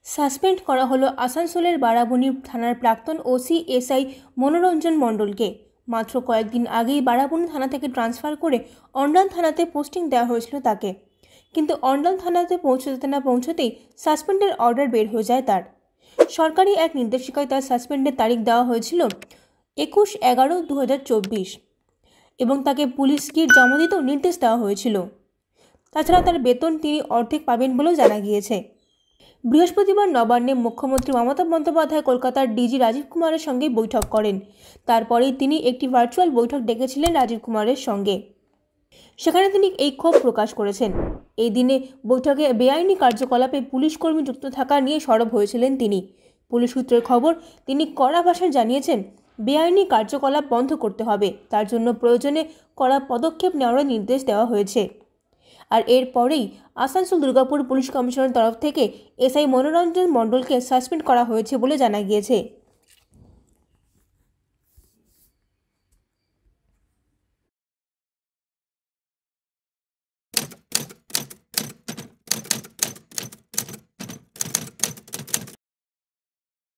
Suspend করা হলো আসানসোলের বারাবণী থানার প্রাক্তন ওসি এসআই মনোরঞ্জন মণ্ডলকে। মাত্র কয়েকদিন আগেই বারাবণী থানা থেকে ট্রান্সফার করে অন্ডাল থানাতে পোস্টিং দেওয়া হয়েছিল তাকে, কিন্তু অন্ডাল থানাতে পৌঁছতে না পৌঁছতেই সাসপেন্ডের অর্ডার বের হয়ে যায় তার। সরকারি এক নির্দেশিকায় তার সাসপেন্ডের তারিখ দেওয়া হয়েছিল 21/11/2024 এবং তাকে পুলিশ গিয়ে জমা দিতেও নির্দেশ দেওয়া হয়েছিল। তাছাড়া তার বেতন তিনি অর্ধেক পাবেন বলেও জানা গিয়েছে। বৃহস্পতিবার নবান্নে মুখ্যমন্ত্রী মমতা বন্দ্যোপাধ্যায় কলকাতার ডিজি রাজীব কুমারের সঙ্গে বৈঠক করেন। তারপরেই তিনি একটি ভার্চুয়াল বৈঠক ডেকেছিলেন রাজীব কুমারের সঙ্গে। সেখানে তিনি এই ক্ষোভ প্রকাশ করেছেন। এই দিনে বৈঠকে বেআইনি কার্যকলাপে পুলিশ কর্মী যুক্ত থাকা নিয়ে সরব হয়েছিলেন তিনি। পুলিশ সূত্রের খবর, তিনি কড়া ভাষায় জানিয়েছেন বেআইনি কার্যকলাপ বন্ধ করতে হবে, তার জন্য প্রয়োজনে কড়া পদক্ষেপ নেওয়ার নির্দেশ দেওয়া হয়েছে। আর এরপরেই আসানসোল দুর্গাপুর পুলিশ কমিশনের তরফ থেকে এসআই মনোরঞ্জন মণ্ডলকে সাসপেন্ড করা হয়েছে বলে জানা গিয়েছে।